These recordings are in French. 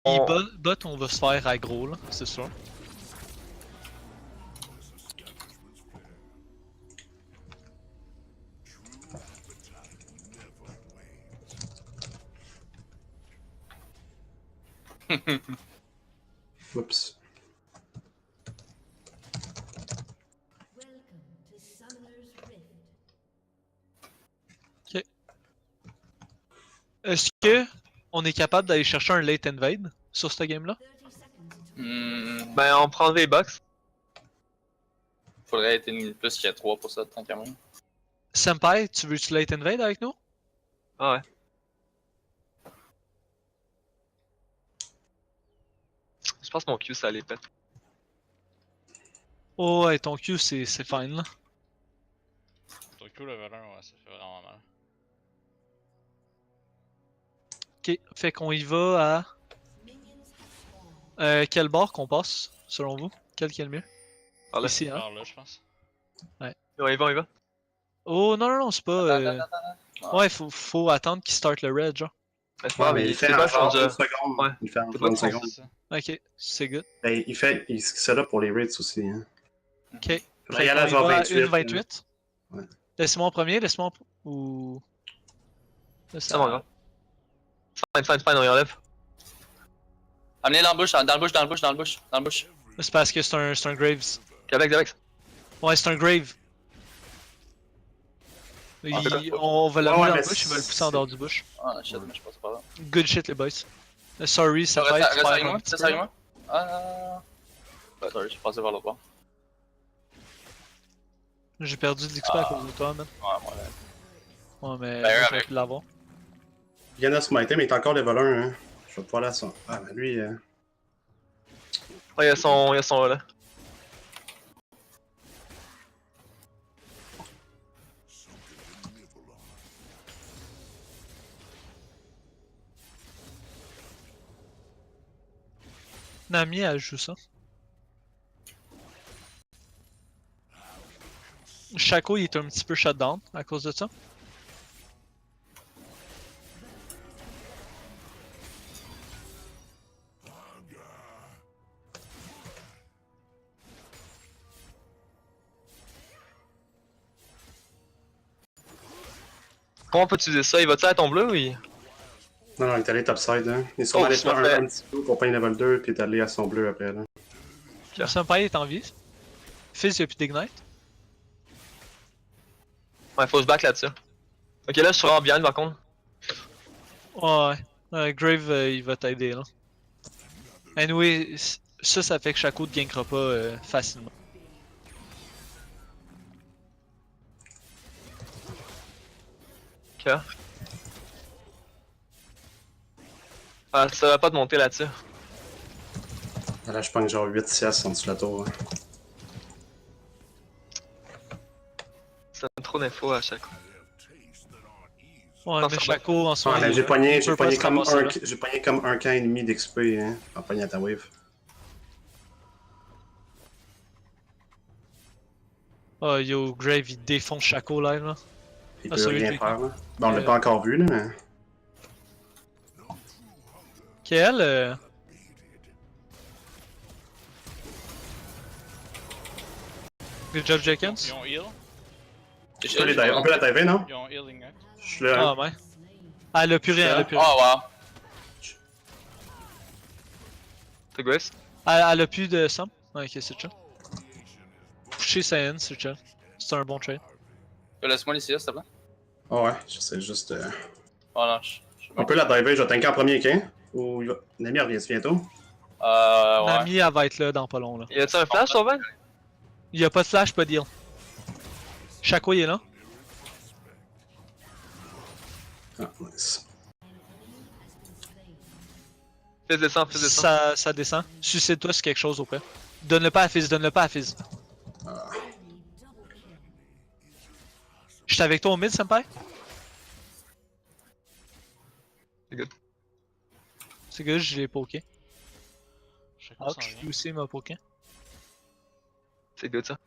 Et bot, on va se faire aggro là, c'est sûr. Oups. Ok. Est-ce que on est capable d'aller chercher un late invade sur ce game là? Ben, on prendrait les box. Faudrait être une plus qu'il y a 3 pour ça, tant qu'à même. Senpai, tu veux-tu late invade avec nous? Ah ouais. Je pense que mon Q ça allait pète. Oh ouais, ton Q c'est fine là. Ton Q level 1, ouais, ça fait vraiment mal. Ok, fait qu'on y va à... quel bord qu'on passe, selon vous? Quel qui est le mieux? Par là. Ici, hein? Par là, je pense. Ouais, il va, il va. Oh non, non, non, c'est pas... Attends. Ouais, faut attendre qu'il start le red, genre. Mais c'est pas grave, mais il fait c'est en pas genre son 1 job. seconde. Ouais. Il fait en C'est genre pas 1 son- seconde. C'est ça. Ok, c'est good. Ben, il set up pour les raids aussi. Hein. Ok. Faudrait y Fait aller qu'on à y genre va à 28. 1,28. Ouais. Laisse-moi en premier, laisse-moi en... Ou... Là, C'est bon, gars. Fine, on y enlève. Amenez dans le bush, dans le bush. C'est parce que c'est un Graves. Avec. Ouais, c'est un Grave. On va l'amener dans le bush, il va le pousser en dehors du bush. Ah shit, mais je pense pas là. Good shit les boys. Sorry, ça va être faire un petit peu. Reste moi. Ouais, sorry, je suis passé vers l'autre bord. J'ai perdu de l'XP à cause de toi, man. Ouais, moi, Ouais, mais Ben, j'aurais pu l'avoir. Il vient de smiter, mais il est encore level 1. Hein. Je vais pouvoir la son. Ah, ben lui. Ouais, il y a son là. Nami, elle joue ça. Shaco, il est un petit peu shutdown à cause de ça. Comment on peut utiliser ça? Il va-tu à ton bleu ou il... Non, non, il est allé topside. Hein. Il est sûrement allé faire un petit coup pour payer level 2 puis il est allé à son bleu après. Là. Okay. Senpai est en vie. Fizz, il a plus d'ignite. Ouais, faut se battre là-dessus. Ok, là, je suis vraiment bien par contre. Ouais, Grave, il va t'aider là. Anyway, ça fait que Shaco ne gagnera pas facilement. Ok. Ah, ça va pas te monter là-dessus. Là, je pense genre 8 CS en dessous de la tour. Hein. Ça donne trop d'infos à chaque fois. Ouais, Non, mais ça Shaco en soi. Ouais, mais il j'ai pogné peut pas se ramasser, là. j'ai pogné comme un camp et demi d'XP hein, en pognant ta wave. Oh yo, Grave il défonce Shaco live là. Il Ah, peut celui rien qui- faire. Là. Bon, on l'a pas encore vu, là, mais. KL, good job Jenkins. Ils ont heal. On peut la diver, non? Ils ont heal ignite. Je suis là. Ah ouais. Ah, elle a plus rien, elle a plus rien. Oh wow. T'es Grace? Elle a plus de sum. Ok, c'est chill. Pusher Saiyan, c'est chill. C'est un bon trade. Laisse-moi les CS, s'il te plaît. Oh ouais, je sais juste. Oh non, On peut la diver, je vais tanker en premier camp. Ou Nami revient bientôt. Ouais. Nami, elle va être là dans pas long là. Y a-tu un flash, Sauvain? Il y a pas de flash, pas de deal. Shaco, il est là. Ah, nice. Fais descendre. Ça descend. Suicide-toi sur quelque chose au pire. Donne-le pas à Fizz, donne-le pas à Fizz. Ah. J'étais avec toi au mid, Senpai? C'est good. C'est good, je l'ai poké. Shaco Ah, s'en lui vient. aussi il m'a poké. C'est good ça.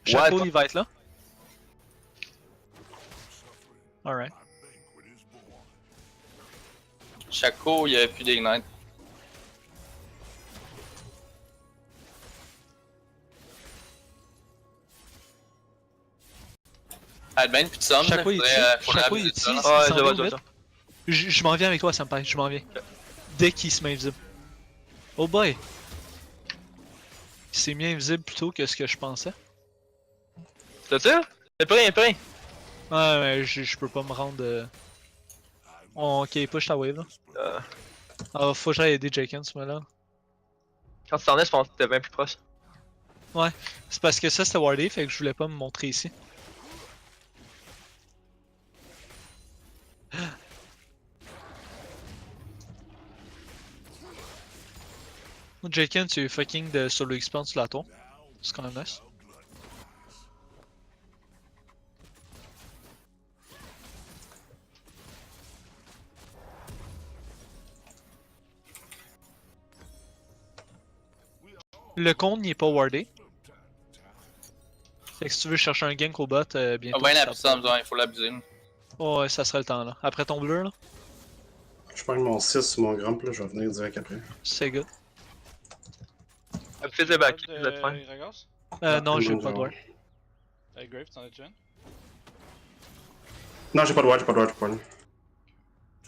Shaco, Ouais, il va être là. Alright. Shaco, il y avait plus d'ignite. Admin, plus de somme. Shaco, il est dessus. Shaco, il est ici. Ouais, il s'en je vient vois, au mid. Je m'en viens avec toi, Senpai, je m'en viens. Dès qu'il se met invisible. Oh boy! Il s'est mis invisible plus tôt que ce que je pensais. T'as sûr? Y'a plus rien, y'a plus rien. Ouais, mais je peux pas me rendre. Ok, push ta wave là. Ah, faut que j'aille aider Jaken ce moment-là. Quand tu t'en es, je pense que t'es bien plus proche. Ouais, c'est parce que ça c'était wardé, fait que je voulais pas me montrer ici. Jaken, tu es fucking de solo expand sur la tour. C'est quand même nice. Le compte n'est pas wardé. Fait que si tu veux chercher un gank au bot, bientôt. Ah, ben, la puissance, il faut l'abuser. Oh, ouais, ça sera le temps là. Après ton bleu là. Je prends mon 6 sur mon grump, là, je vais venir direct après. C'est good. Fais des back, Ward, vous êtes fin. Gragas? Non, j'ai bon, pas de ward. Grave, t'en as-tu une? Non, j'ai pas de ward, j'ai pas de ward, j'ai pas de ward.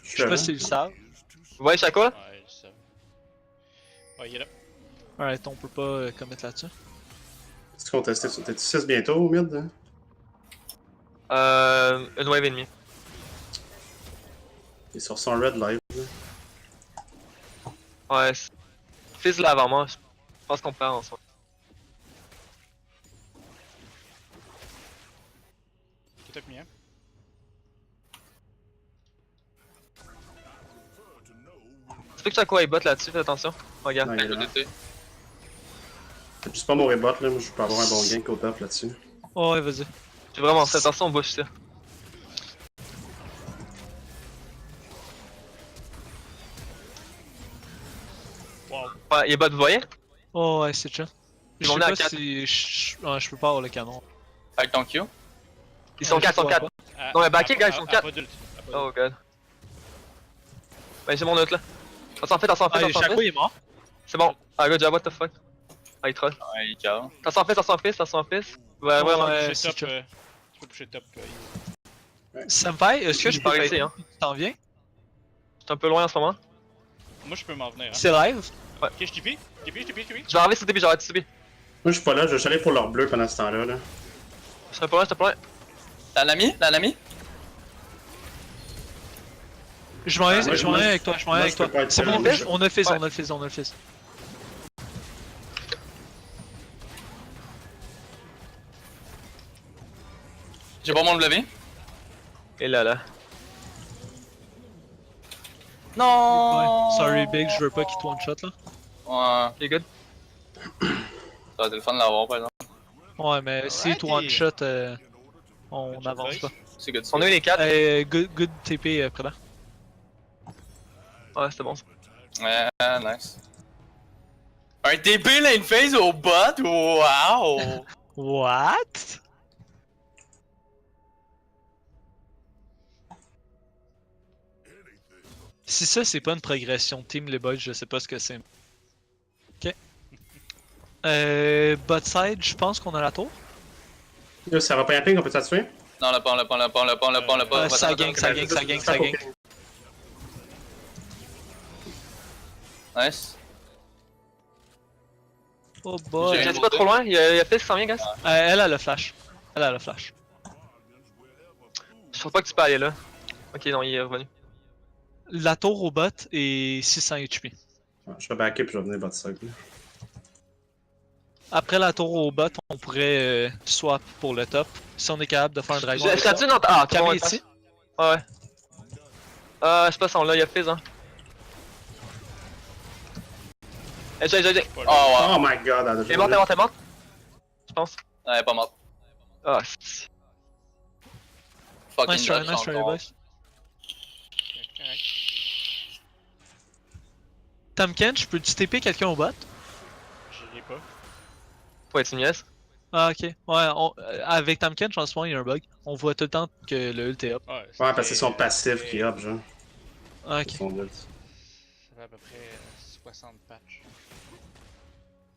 Je sais pas si tu le savent. Ouais, Shaco là? Ouais, je sais. Ouais, il est là. Alright, on peut pas commit là-dessus. Est-ce qu'on testait ça? T'es 6 bientôt au mid? Hein? Une wave et demie. Il est sur son red live. Là. Ouais, fils là avant moi, je pense qu'on perd en soi. Qui t'a mis, hein? Tu peux que Shaco aille bot là-dessus, fais attention. Regarde. Non, il est là. Juste pas mourir bot là, moi je peux avoir un bon gank au top là-dessus. Oh, ouais, vas-y. Fais vraiment fait attention au bush ça. Wow. Ouais, il est bot, vous voyez? Oh, ouais, c'est chill. Je Ils vont sais venir pas à si. Je peux pas avoir le canon. Avec ton Q. Ils sont Ouais, 4, ils sont je 4. vois Non, mais back it, guys, ils sont 4. Pas d'ult. Oh god. Ben, j'ai mon ult là. Attention en fait, attention en fait, Ah, attention en Shaco fait. il est mort. C'est bon. Ah, good job, what the fuck. Ah, il troll. Ouais, il calme. Attention en fait, attention en fait, attention en fait. Ouais, Ouais, vraiment. ouais. Tu c'est chill. peux pusher top. Senpai, est-ce que je Je peux peux arrêter, t'aider? hein. Tu t'en viens? J'étais un peu loin en ce moment. Moi, je peux m'en venir. Hein. C'est live? Ok, je TP. TP. Je vais arriver sur TP, j'arrête sur TP. Moi je suis pas là, je vais aller pour leur bleu pendant ce temps-là. Là. Je serais pas loin, j'étais pas loin. T'as un ami? T'as un ami? Je m'en viens, moi, je m'en viens avec toi, je m'en viens moi, avec je peux toi. pas être C'est seul, bon, moi, on a le fizz, Ouais. on a le fizz, on a le fizz. J'ai pas mon W. Et là. Non! Ouais. Sorry Big, je veux pas qu'il te one shot là. Ouais, Ok, good. ça va être le fun de l'avoir par exemple. Ouais, mais si te one shot, on n'avance pas. C'est good. On a eu les 4. Good TP Preda. Ouais, c'était bon ça. Ouais, nice. Un TP lane phase au bot? Wow! What? Si ça c'est pas une progression de team les boys, je sais pas ce que c'est. Ok. Bot side, je pense qu'on a la tour. Là, ça va pas un ping, on peut s'assurer? Non, on l'a pas, on l'a pas, on l'a pas, on l'a pas, on l'a pas, on l'a pas. Ça gank, ça gank, ça gank, ça gank. Nice. Oh boy. J'ai- J'étais pas trop loin, il y a Fils qui s'en vient, guys. Elle a le flash. Elle a le flash. Je pense pas que tu peux aller là. Ok, non, il est revenu. La tour au bot est 600 HP. Ouais, je vais backer puis je vais venir bot side. Là. Après la tour au bot, on pourrait swap pour le top. Si on est capable de faire un dragon. Je suis dans. Ah, tout le monde Camille est ici. Ouais. Je sais pas si on l'a, il y a Fizz, hein. J'ai. Oh, wow. Oh my god, elle a T'es mort, t'es mort. Je pense. Elle est pas morte. Ah, c'est. Fucking Nice try, dodge nice try, les encore. boys. Correct. Tamken, je peux-tu TP quelqu'un au bot? Je l'ai pas. Faut être une nièce. Ah, ok. Ouais, avec Tamken, je pense qu'il y a un bug. On voit tout le temps que le ult est up. Ouais, Ouais, parce que c'est son passif qui est up, genre. Ah, ok. Son ult. fait à peu près 60 patchs.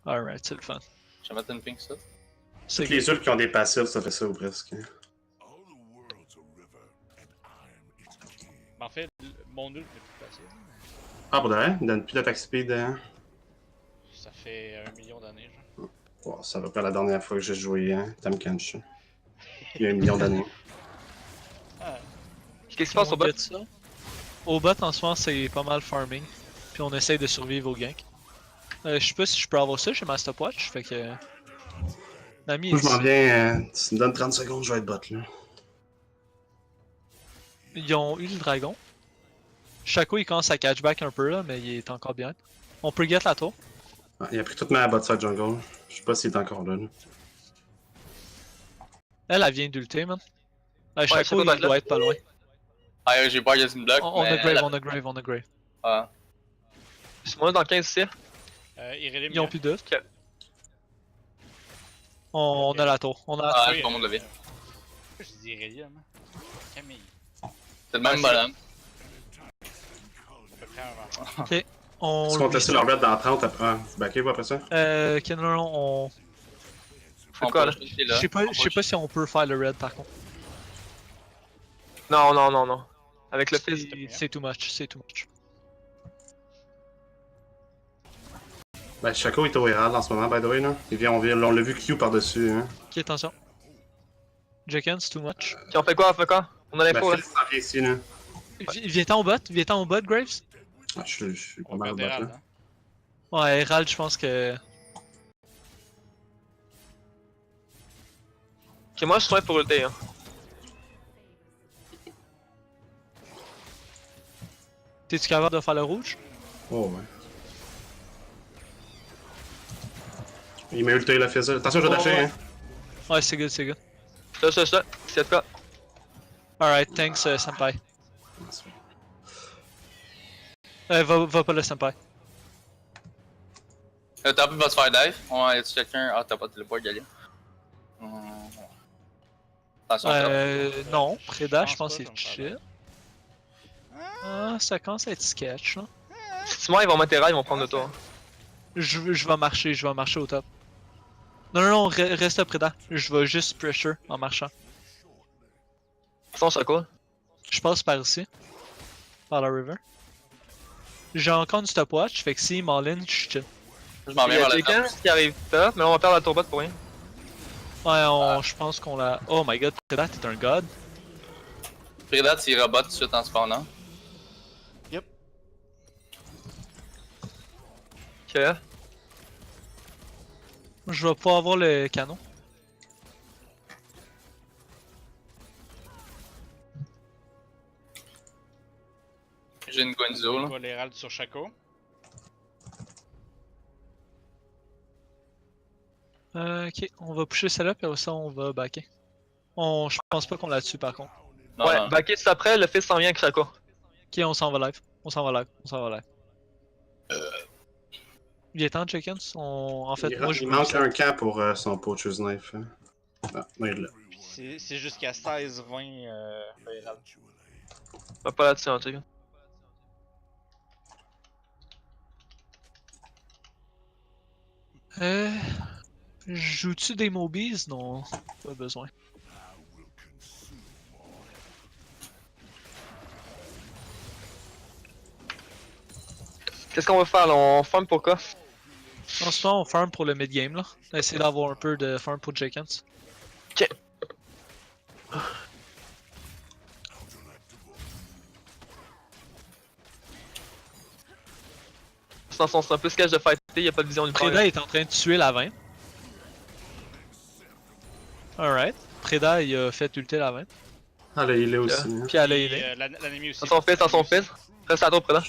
Alright, c'est le fun. Je vais mettre une ping ça. C'est Toutes les ults qui ont des passifs, ça fait ça ou presque. En fait, mon ult est plus facile. Ah, pour de vrai, il donne plus d'attaque speed. Hein? Ça fait 1 million d'années, genre. Bon, ça va pas la dernière fois que j'ai joué Tam Kench. Il y a 1 million d'années. Ah, Qu'est-ce qui se passe au bot? ça. Au bot, en ce moment, c'est pas mal farming. Puis on essaye de survivre au gank. Je sais pas si je peux avoir ça, j'ai ma stopwatch, fait que... Nami Moi, est je m'en ici. viens. Tu me donnes 30 secondes, je vais être bot là. Ils ont eu le dragon. Shaco, il commence à catchback un peu là, mais il est encore bien. On peut get la tour. Ah, il a pris toute ma bot side jungle. Je sais pas s'il est encore là. Elle vient d'ulter, man. je sais Shaco, pas, il doit être pas loin. Ah, j'ai peur qu'il y ait une bloc. On a mais grave, on a grave, on a grave. Ah. C'est moi dans 15 ici. Irelia Ils ont plus d'ult. On a la tour. On a la Ah, tour. tout le monde l'a vu. Je dis Irelia, man. Camille. C'est le même bonhomme. À peu près un enfant. On Est-ce qu'on te laisse restart. leur bet dans 30 après? Ah, tu backé après ça? Ok, non, on... On quoi, peut là? acheter Je là. sais pas si on peut faire le red par contre. Non, non, non, non. Avec le fils. C'est too much, c'est too much. Ben, Shaco est au Herald en ce moment, by the way. Là. On l'a vu Q par-dessus. Hein. Ok, attention. Jenkins, too much. Puis on fait quoi? On fait quoi? On a Ben, l'info là. Phil s'en vient ici. Là. Viens-t'en au bot, Graves? Ah, je suis pas On mal au perd bot. des Là. rades, hein. Ouais, Herald, je pense que... Ok, moi je suis prêt pour ulter. Hein. T'es-tu capable de faire le rouge? Oh, ouais. Il m'a ulté la fizz. Attention, je vais dasher. ouais. Hein. Ouais, c'est good, c'est good. Ça. C'est quoi? Alright, thanks, senpai. Va pas le senpai. T'as pu pas se faire dive? Ouais, y'a-tu quelqu'un? Ah, t'as pas de téléport, Galia. Attention, Non, Preda, je Je pense pense que pas, c'est ça me chill. Ah, ça commence à être sketch, là. Si moi ils vont m'atterrir, ils vont prendre le tour. Je vais marcher au top. Non, reste Preda. Je vais juste pressure en marchant. Sans Shaco. Je passe par ici. Par la river. J'ai encore une stopwatch, fait que si m'enligne, je chill. je m'en Il viens y a vers la quelqu'un trappe. qui arrive top, mais on va perdre la tourbot pour rien. Ouais, je pense qu'on l'a... Oh my god, Preda, t'es un god. Prédat, il robot tout de suite en spawnant. Ok. Je vais pas avoir le canon. J'ai une Gonzo On là. va les rades sur Shaco. Ok, on va pusher celle-là, puis après ça, on va backer. Je pense pas qu'on l'a dessus par contre. Non, Ouais, non. backer juste après, le fils s'en vient avec Shaco. Ok, on s'en va live. On s'en va live. Viens-t'en, Jenkins. En fait, moi, je Il veux manque ça. un camp pour son Poacher's Knife. Hein. Ah, non, il est là. C'est jusqu'à 16-20 les rades. Va pas là-dessus, en tout cas. Joues-tu des mobies? Non, pas besoin. Qu'est-ce qu'on va faire là? On farm pour quoi? En ce moment, on farm pour le mid-game, là. Essayer d'avoir un peu de farm pour Jenkins. Ok. Dans son un peu sketch de fighter, y'a pas de vision du Preda est en train de tuer la 20. Alright. Preda, il a fait ulter la 20. Ah, là, il est aussi. Hein. Puis elle a aidé. L'ennemi aussi. Dans son fils. Reste à toi, Preda.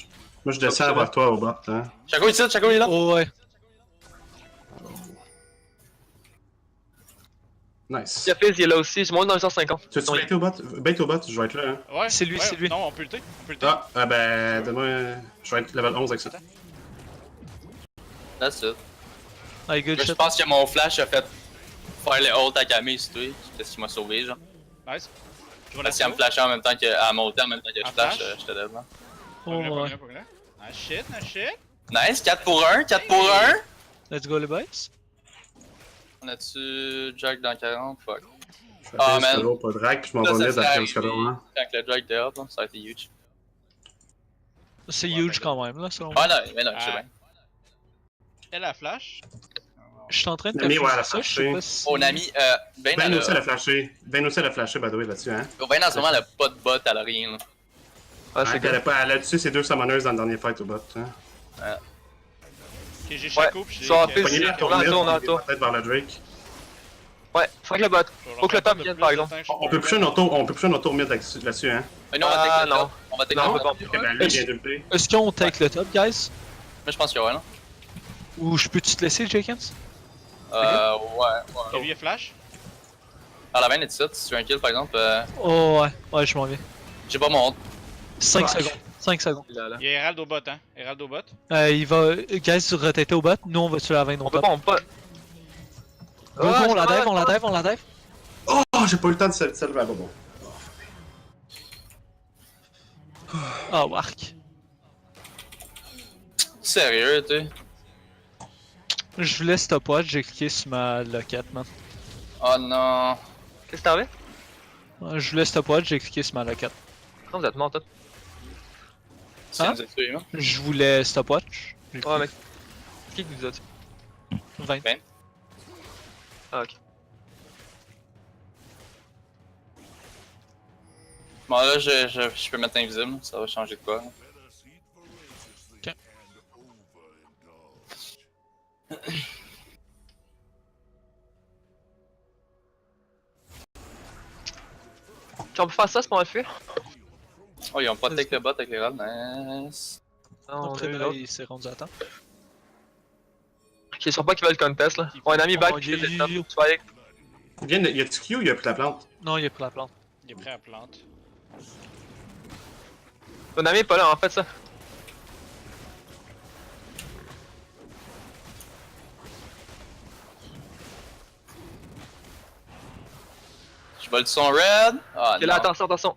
Moi, je descends vers toi au bot. Hein. Shaco ici, Shaco il est là. Oh ouais. Nice. Y'a fils, il est là aussi. Je monte dans les 150. Tu veux-tu baiter au bot? Bait au bot, je vais être là. Hein. Ouais, C'est lui, ouais, c'est lui. Non, on peut le ulter. Ben, donne-moi. Je vais être level 11 avec ça. That's it. Hey, good Là, je shit. pense que mon flash a fait faire le ult à Camille, c'est toi. C'est ce qui m'a sauvé, genre. Nice. Je vais Parce qu'elle me flashait en même temps qu'elle montait en même temps que je En flash, flash? j'étais dead là. Oh ouais. Pogne-le. Nice shit, nice shit. Nice, 4 pour 1, 4 pour 1. Let's go les boys. On a-tu Jack dans 40? Fuck. Je fais Ah, un man. solo, pas de drag, puis je m'en Ça, vais ça mid serait après le arrivé solo, hein. quand le Jack était up, là, ça a été huge. C'est Ouais, huge ben quand même là, selon moi. Ah non, mais non, je sais Ah. bien. Elle a flash. Je suis en train de Nami, ouais, elle a ça, je sais flashé. pas si... Oh, Nami, Ben, Ben elle aussi, elle a... a flashé. Ben aussi, elle a flashé, by the way, là-dessus, hein. Ben, en ce moment, elle a pas de bot, elle a rien, là. Ah, c'est Elle good. a tué ses 2 summoners dans le dernier fight au bot, hein. Ok, j'ai Ouais, Shaco pis j'ai. ils sont en piste. Pogné la on tour a un mid, tour, on a un puis tour. peut-être vers le Drake. Ouais, fuck le bot. Faut que le top vienne, par exemple. On peut pusher notre tour mid là-dessus, hein. Mais nous, on va Ah, take le non. top. On va take Non, le on top. peut Ok, ben lui, il vient de le play. Est-ce qu'on take le top, guys? Mais je pense que ouais, non? Ou je peux-tu te laisser, Jenkins? Ouais. Heavy flash. À la veine, et ça, si tu veux un kill, par exemple, Oh ouais, ouais, je m'en viens. j'ai pas mon... 5 Fuck. secondes. 5 secondes. Là, là. Il y a Herald au bot, hein. Herald au bot. Il va... Guys, rotater au bot, nous on va sur la veine au On peut top. pas, on peut pas. Go, go, on la je dive, peux on la dive, on la dive. Oh, j'ai pas eu le temps de se lever à bon. Ah, wark. Sérieux, tu sais. Je voulais stopwatch, j'ai cliqué sur ma loquette, man. Oh non. Qu'est-ce que t'avais? Je voulais stopwatch, j'ai cliqué sur ma loquette. Non, vous êtes mort, toi. C'est Hein? nous a tués, hein. Je voulais stopwatch. J'ai Ouais, cliqué. mec. Qui que vous êtes? 20. Ah, ok. Bon, là, je peux mettre invisible, ça va changer de quoi. Là. Tu on peut faire ça, c'est pas mal fuir? Oh, ils ont pas take le bot avec les rats, nice. Non, on Après, a eu là, l'autre. il s'est rendu à temps. Ok, sûr pas qu'ils veulent contest là. Ouais, un ami back, Oh, puis yo, le yo, top. yo. Tu vas aller. Il y a-tu Q ou il a pris la plante? Non, il est pris la plante. Il est prêt à plante. Ton ami est pas là, en fait, ça. Je vole son red. Ah, Ok, là, non. attention, attention.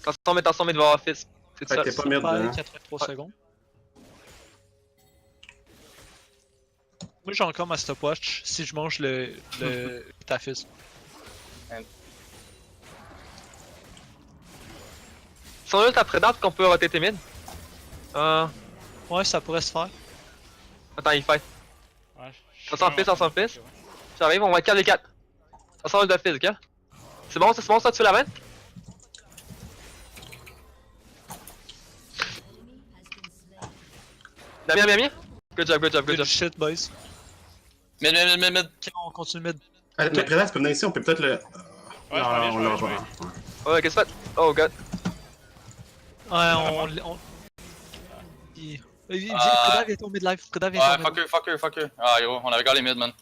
Attention, mais devant Office. C'est Fait ça. que t'es pas mid, Pas hein. 83 Ouais. secondes. Moi j'ai encore ma stopwatch si je mange le tafis. Si on a ta prédate qu'on peut roter tes mid. Ouais, ça pourrait se faire. Attends, il fight. Ouais, Attention, fils. J'arrive, on va 4 les 4. Attention, le Office, ok? C'est bon, ça, tu fais la main? Bien. Good job. Good shit, boys. Mid. Ok, on continue mid. Mais Prédat, tu peux venir ici, on peut peut-être le. Ouais, je m'en viens, on je l'a m'en viens. pas. Ouais, qu'est-ce que tu fais? Oh god. Ouais, on... Preda vient au mid-life, Preda vient Ouais, au mid-life. fucker. Ah, yo, on avait gardé mid, man. De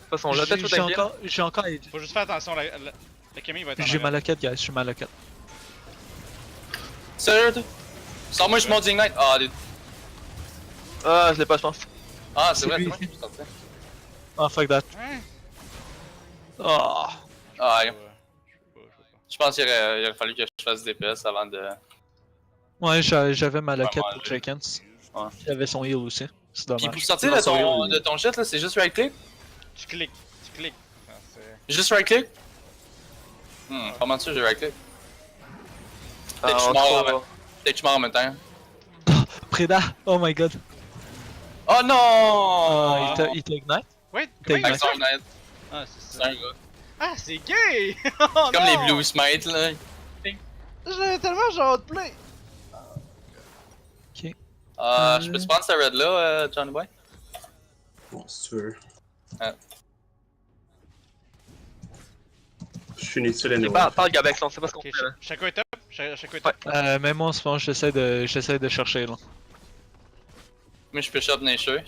toute façon, là, peut-être tout J'ai encore... Faut juste faire attention, la Camille va être en J'ai ma arrière. loquette, guys, j'ai ma loquette. Sérieux, toi? Sans moi, je monte Ignite. Ah, dude. Ah, je l'ai pas, je pense. Ah, C'est c'est vrai, lui. c'est moi qui suis sorti. Ah, fuck that. Ouais. Oh. Ah, yo. Je peux pas. Je pense qu'il aurait fallu que je fasse DPS avant de. Ouais, j'avais ma loquette Ouais, pour ouais. Jenkins. Ouais. Il avait son heal aussi. C'est Puis dommage. pour sortir de ton shit, là, c'est juste right click? Tu cliques. Ah, c'est- Juste right click? Comment ça, j'ai right click? Peut-être que je Ah, suis mort en trop- même- peut-être que je suis mort en même temps. Preda, oh my god. Oh non! Ah, il t'a ignite? Ouais, T'es comment il exact. Maxon Ignite, Ah, c'est c'est ça. un gars. Ah, c'est gay! C'est comme les Blue Smite, là. J'ai tellement genre de play! Ok. Je peux te prendre cette red là, Johnny Boy? Bon, si tu veux. Ouais. Je suis inutile C'est anyway. pas, parle Gabex, on sait pas ce qu'on Ok, fait là. Shaco est top. Shaco est top. Même moi en ce moment, j'essaie de chercher là. Moi, je peux shot Nature.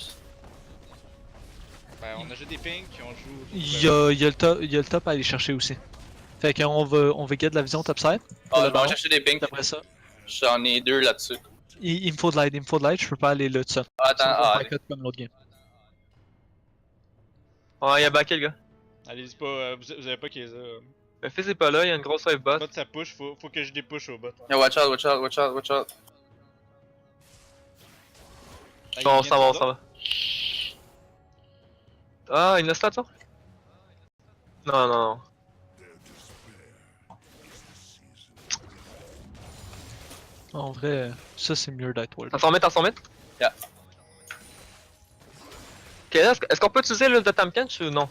Ben, on a juste des pings qui on joue. Il y a le top à aller chercher aussi. Fait qu'on va get de la vision topside. Ah, le je vais ballon. chercher des pings. Après ça, J'en ai 2 là-dessus. il me faut de l'aide, je peux pas aller là tout seul. Attends, Sinon, on va allez. cut comme l'autre game. Ouais, il a backé le gars. Allez-y pas, vous avez pas qu'ils Le fils est pas là, il y a une grosse wave bot. Bot ça push, faut que je dépush au bot. Yo, watch out, watch out, watch out, watch out. Ah, On il s'en va, on vient s'en va. Ah, il a stat ça? Non, non, non. En vrai, ça c'est mieux d'être World. T'en s'en met, t'en s'en met? Yeah. Ok, là, est-ce qu'on peut utiliser l'ulti de Tamkench ou non?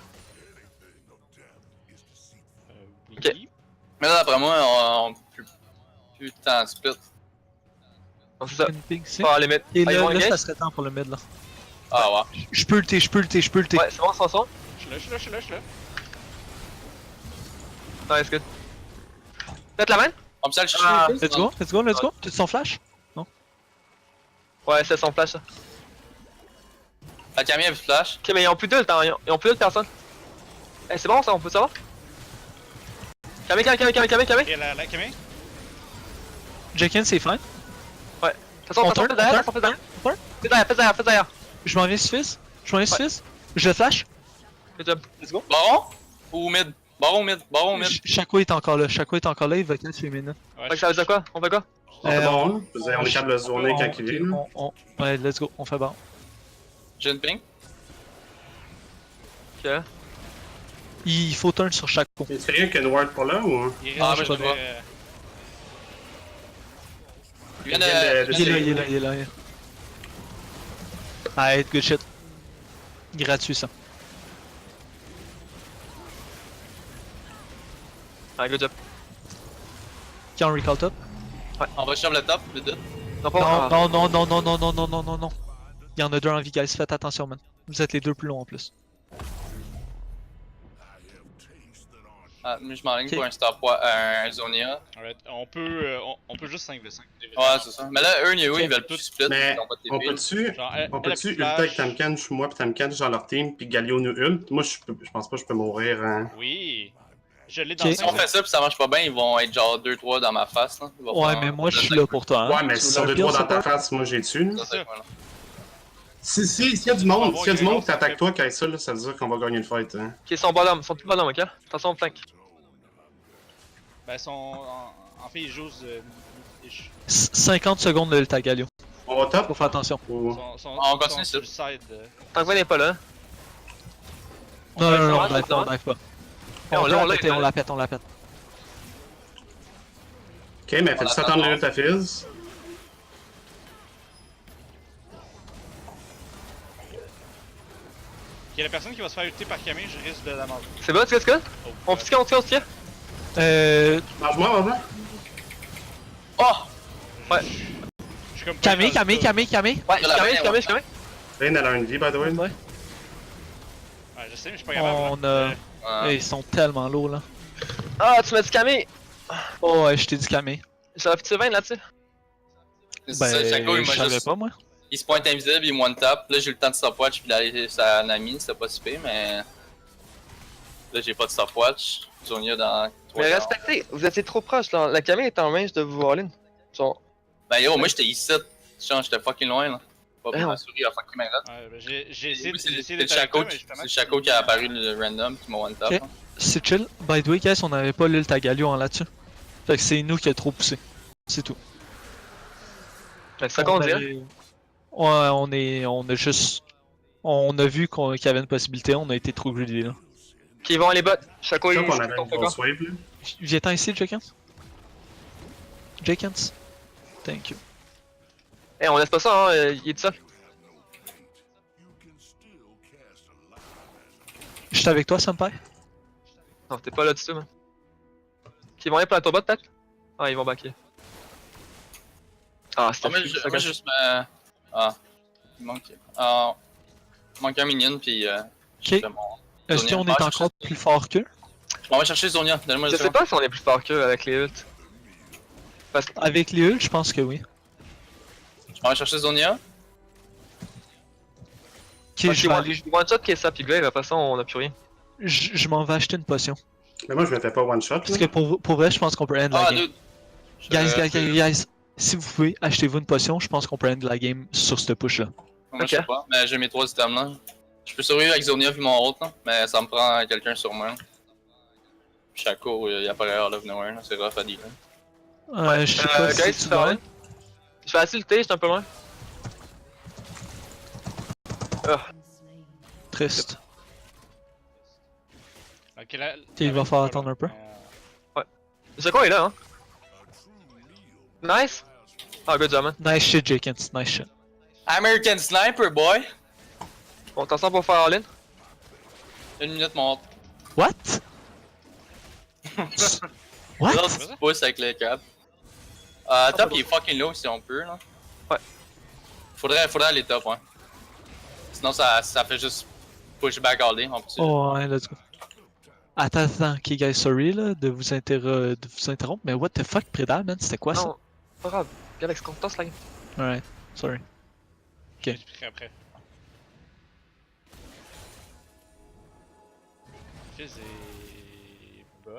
Oui. Ok. Mais là, d'après moi, on peut plus tant split. Ah, Non, c'est ça. Une ping, c'est. Pas les mettre. Et Ah, ils vont là, ça engage? serait temps pour le mid là. Ah ouais. Je peux ulter, je peux ulter, je peux ulter. Ouais, c'est bon, c'est bon. Je suis là, je suis là, je suis là, je suis là. Nice, good. Faites la main? On peut aller chercher Ah, les kills, Let's go, let's go, let's go. Tu son flash? Ouais, c'est son flash ça. La Camille a plus de flash. Ok, mais ils ont plus d'ult, hein. Ils ont plus d'ult personne. Eh, c'est bon ça, on peut savoir? Camé. Et la Camille? Jenkins c'est fine. De toute façon, On fais derrière, turn, fais derrière. on turn. Fais derrière. Je m'en viens sur Fizz. Je m'en viens sur Fizz. Je le flash. Good job. Let's go. Baron? Ou mid? Baron mid, baron mid. Chaco est encore là, Chaco est encore là, il va catch les minutes. Ouais, Fait que ça veut dire quoi? On fait quoi? C'est bon, hein? Je veux dire, on est capable de zoner quand il vient. là. Ouais, let's go, on fait bon. J'ai une ping. Ok. Il faut turn sur Chaco. Est-ce rien qu'une ward pour là ou? Il Ah, reste mais je le vois. Il vient Il vient de- Il est là, il est là, il est là. Alright, good shit. Gratuit ça. Ouais, good job. Qui en recall top? On va shove le top, vite vite. Non, pas Non, non, non, non, non, non, non, non, non, non, non. Il y en a deux en vie, guys, faites attention, man. Vous êtes les deux plus longs en plus. Ah, mais je m'enligne Ok. pour un stopwatch, un Zonia. Alright, on peut juste 5v5. Ouais, c'est ça. Mais là, eux, Neo, ils veulent plus split. Mais ils ont pas de on TP. peut-tu Genre, on peut-tu ulter avec Tamkench, moi pis Tamkench dans leur team, pis Galio nous ult? Moi, je pense pas que je peux mourir. Hein. Oui. Je l'ai dans Ok. le Si on fait ça pis ça marche pas bien, ils vont être genre 2-3 dans ma face. Là. Ils vont Ouais, faire- mais moi je suis là pour toi. Hein. Ouais, mais si on est trois dans ta face, moi j'ai dessus. Ça, c'est quoi, là? S'il y a du monde, s'il y a du monde qui t'attaque toi quand ça, là, ça veut dire qu'on va gagner le fight. Hein. Ok, ils sont bottom, ils sont tous bottom, ok? Attention, on flank. Ben, en fait, ils jouent. 50 secondes de ult à Galio. On va top? Faut faire attention. Ou... On continue sur ça. le side. Tant que Gwen n'est pas là. Non, non, non, ouais, on dive pas, on ouais. dive pas. On On l'a, l'a on l'a, pété, on la pète, on la pète. Ok, mais fais-tu attendre le ult à Fizz? Il y a la personne qui va se faire ulter par Camille, je risque de la mort. C'est bon, tu sais ce que? Oh, On fait ce qu'on tire? Mange-moi, mange-moi. Oh! Ouais. Je suis comme pas Camé, dans le Camé, tas. Camé, Camé. Ouais, Je la je mets, ouais. camé. Rain, elle a une vie, by the way. Ouais. Ouais, je sais, mais je suis pas capable. On là. a. Ouais. Ils sont tellement lourds là. Ah, tu m'as dit camé! Oh ouais, je t'ai dit Camé. J'aurais fait 20 là-dessus. C'est ça, Chaco, il je m'a savais juste. pas moi. Il se pointe invisible, il one tap. Là, j'ai eu le temps de stopwatch, puis d'aller sa Nami, c'était pas si pire, mais. Là, j'ai pas de stopwatch. Zonia dans 3 Mais respectez, vous étiez trop proche là. La camé est en range de vous all-in. Genre, Ben yo, moi j'étais ici. Genre, j'étais fucking loin là. Pas pour Ouais. ma souris a fucking m'arrête. Ouais, ben, j'ai essayé C'est d'être le Chaco, avec toi, mais justement, c'est le Chaco qui a apparu le random qui m'a one tap. Ok. C'est chill. By the way, guys, on avait pas l'ult à Galio en là-dessus. Fait que c'est nous qui a trop poussé. C'est tout. c'est ça qu'on dirait. Ouais, on a juste. On a vu qu'il y avait une possibilité, on a été trop greedy là. Ok, ils vont aller bot. Chaco, Je il sais qu'on avait on une fait quoi? grosse wave, là. Viens-t'en ici, Jenkins. Jenkins. Thank you. Eh, on laisse pas ça, hein, il est tout seul. J'étais avec toi, Senpai. Non, t'es pas là du tout, man. Ok, ils vont aller pour la tour bot peut-être? Ah, ils vont backer. Ah, Ah, c'était moi, fou, ça, moi juste me. Ah. Il manque. Ah. Il manque un minion, puis. Ok. je fais mon- Est-ce Zonia. qu'on est Ah, encore plus fort qu'eux? On va chercher Zonia, donne-moi le Je sais pas si on est plus fort qu'eux avec les ults. Parce que. Avec les ults, je pense que oui. On va chercher Zonia. Ok, je vais aller. One shot qui est ça, puis Glaive, après ça, on a plus rien. Je m'en vais acheter une potion. Mais moi, je me fais pas one shot. Parce que pour vrai, je pense qu'on peut end la Ah, game. dude. Guys, si vous pouvez, achetez-vous une potion, je pense qu'on peut end la game sur ce push là. Moi, je sais pas, mais j'ai mes 3 items là. Je peux survivre avec Zonia puis mon autre, là, mais ça me prend quelqu'un sur moi. Shaco, il apparaît out of nowhere, là, c'est rough à dealer. Je sais pas guys, si tu tu vois. fais Je vais assez lutter, j'étais un peu loin. Triste. Ok, là. Il va falloir attendre un peu. Shaco est là, hein. Nice! Ah, good job, man. Nice shit, Jenkins. Nice shit. American Sniper, boy! Bon, attention pour faire all-in. 1 minute, mon. What? What? Là, tu pousses avec le cap. Top, il est fucking low si on peut, là. Ouais. Faudrait aller top, ouais. Sinon, ça fait juste push back all day, on peut Oh, ouais, let's go. Attends, ok, guys, sorry là, de vous interrompre, mais what the fuck, Prédal, man, c'était quoi ça? Non, pas grave. Galax, qu'on tasse la game. Alright, sorry. J'expliquerai après. Fizz et bot.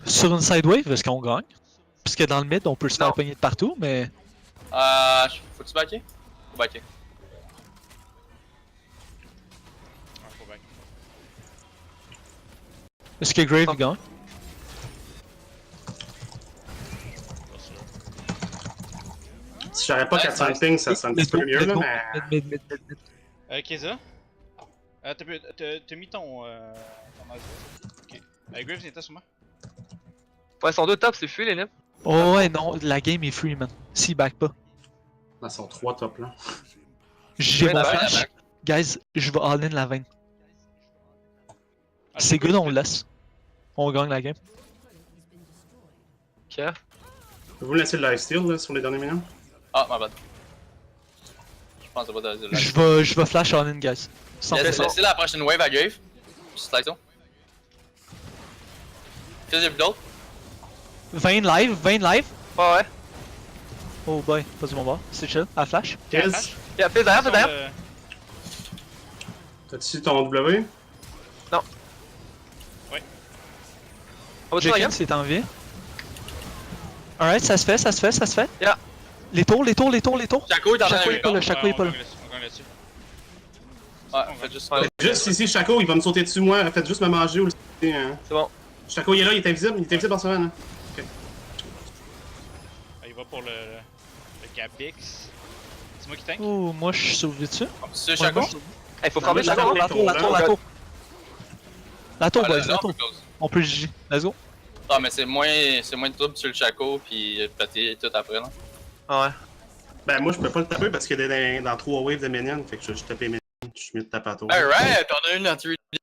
Sur une side wave, est-ce qu'on gagne? Parce que dans le mid, on peut se faire Non. pogner de partout, mais. Faut-tu backer? Faut backer. Faut back. Est-ce que Grave Ah. gagne? Pas sûr. Si j'avais pas 400 ping, ça serait un petit peu mieux, là, mais. Mid. Keza? T'as mis ton masque. Ok. Graves, il était sur moi. Ouais, ils sont deux tops, c'est fui les nips. Oh ouais, non, la game est free, man. S'il back pas. Ils sont 3 top là. J'ai Ouais, mon la back, flash. la back. Guys, je vais all-in la veine. Ah, C'est good, on le laisse. On gagne la game. Ok. Vous me laisser le lifesteal là, sur les derniers minutes? Ah, ma bad. Je pense que ça va dans le Je vais flash all-in, guys. 100%. Laissez la prochaine wave à Grave. Slide ça. Fizz et d'autres. 20 live. Ouais, ouais. Oh boy, pas du bon bord. C'est chill, à flash. Kiz, Y'a fais derrière. t'as-tu ton W? On va tuer la game. Jenkins est en vie. Alright, ça se fait. Yeah. Les tours. Shaco est en train Shaco est de pas là, Shaco est pas là. On gagne là-dessus. Ouais, faites juste Ouais. Juste ici, Shaco, il va me sauter dessus, moi. Faites juste me manger ou le. Hein. C'est bon. Shaco, il est là, il est invisible en ce moment. Hein. Il va pour le Gabix. C'est moi qui tank. Oh, moi je suis sauvé dessus. C'est Shaco? Hey, faut frapper La Shaco. tour, La tour. La tour, Ah, boys, là, la on tour. peut close. On peut le GG. Let's go. Ah, mais c'est moins de trouble sur le Shaco, pis péter tout après, là. Ah ouais. Ben, moi, je peux pas le taper parce qu'il est dans 3 waves de minions. Fait que je tape les minions. Je suis mieux de taper à tour. Alright, on a une en 3